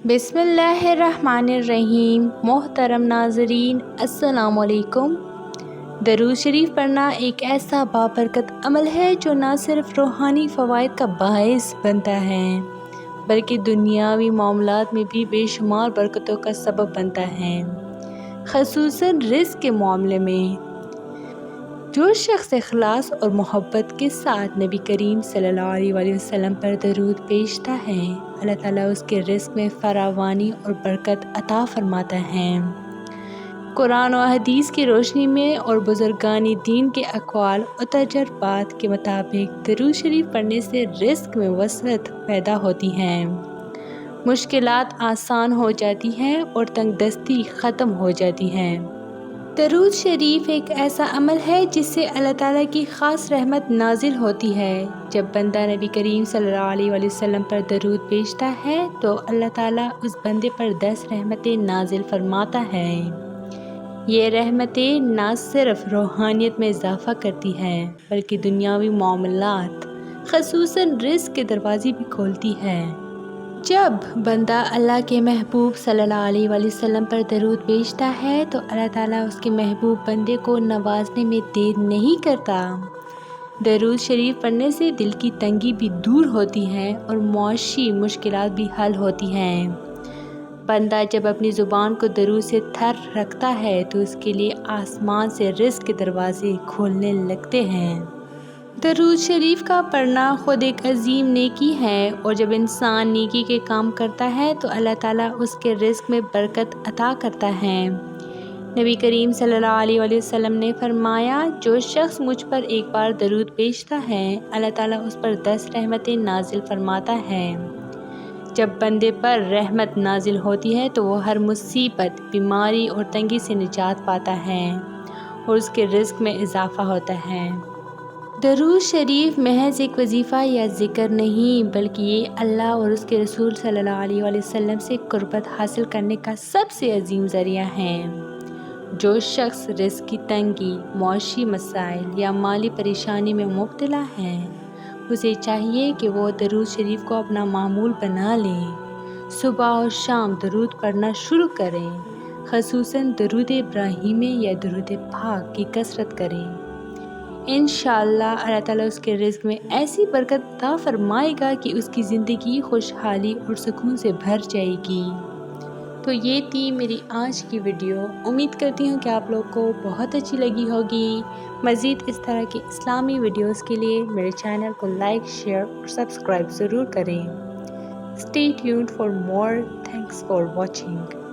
बिस्मिल्लाहिर्रहमानिर्रहीम। मोहतरम नाज़रीन, अस्सलाम वालेकुम। दरूद शरीफ पढ़ना एक ऐसा बाबरकत अमल है जो न सिर्फ रूहानी फ़वाइद का बाइस बनता है बल्कि दुनियावी मामलात में भी बेशुमार बरकतों का सबब बनता है, ख़ुसूसन रिज़्क़ के मामले में। जो शख्स इखलास और मोहब्बत के साथ नबी करीम सल्लल्लाहु अलैहि वसल्लम पर दरूद भेजता है, अल्लाह ताला उसके रिज़्क़ में फरावानी और बरकत अता फरमाता है। कुरान और हदीस की रोशनी में और बुज़ुर्गानी दीन के अक़वाल और तजर्बात के मुताबिक दरूद शरीफ पढ़ने से रिज़्क़ में वसअत पैदा होती है, मुश्किलात आसान हो जाती हैं और तंगदस्ती ख़त्म हो जाती है। दरूद शरीफ एक ऐसा अमल है जिससे अल्लाह ताला की ख़ास रहमत नाजिल होती है। जब बंदा नबी करीम सल्लल्लाहु अलैहि वसल्लम पर दरूद भेजता है तो अल्लाह ताला उस बंदे पर 10 रहमतें नाजिल फरमाता है। ये रहमतें न सिर्फ रूहानियत में इजाफ़ा करती हैं बल्कि दुनियावी मामलात ख़ुसूसन रिज़्क़ के दरवाज़े भी खोलती है। जब बंदा अल्लाह के महबूब सल्लल्लाहु अलैहि वसल्लम पर दरूद भेजता है तो अल्लाह ताला उसके महबूब बंदे को नवाजने में देर नहीं करता। दरूद शरीफ पढ़ने से दिल की तंगी भी दूर होती है और मुआशी मुश्किलात भी हल होती हैं। बंदा जब अपनी ज़ुबान को दरूद से थर रखता है तो उसके लिए आसमान से रिज़्क़ के दरवाज़े खोलने लगते हैं। दरूद शरीफ का पढ़ना ख़ुद एक अजीम नेकी है और जब इंसान नेकी के काम करता है तो अल्लाह ताला उसके रिज़्क़ में बरकत अता करता है। नबी करीम सल्लल्लाहु अलैहि वसल्लम ने फरमाया, जो शख्स मुझ पर एक बार दरूद भेजता है अल्लाह ताला उस पर 10 रहमतें नाजिल फरमाता है। जब बंदे पर रहमत नाजिल होती है तो वो हर मुसीबत, बीमारी और तंगी से निजात पाता है और उसके रिज़्क़ में इजाफ़ा होता है। दरूद शरीफ महज एक वजीफ़ा या ज़िक्र नहीं बल्कि ये अल्लाह और उसके रसूल सल्लल्लाहु अलैहि वसल्लम से क़ुर्बत हासिल करने का सबसे अजीम ज़रिया है। जो शख्स रिज़्क़ की तंगी, मुआशी मसाइल या माली परेशानी में मुब्तला है, उसे चाहिए कि वो दरूद शरीफ को अपना मामूल बना ले। सुबह और शाम दरूद पढ़ना शुरू करें, ख़ुसूसन दरूद इब्राहीमी या दरूद पाक की कसरत करें। इंशाअल्लाह अल्लाह ताला उसके रिज़्क़ में ऐसी बरकत अता फरमाएगा कि उसकी ज़िंदगी खुशहाली और सुकून से भर जाएगी। तो ये थी मेरी आज की वीडियो। उम्मीद करती हूँ कि आप लोग को बहुत अच्छी लगी होगी। मज़ीद इस तरह की इस्लामी वीडियोस के लिए मेरे चैनल को लाइक, शेयर और सब्सक्राइब ज़रूर करें। Stay tuned for more. Thanks for watching.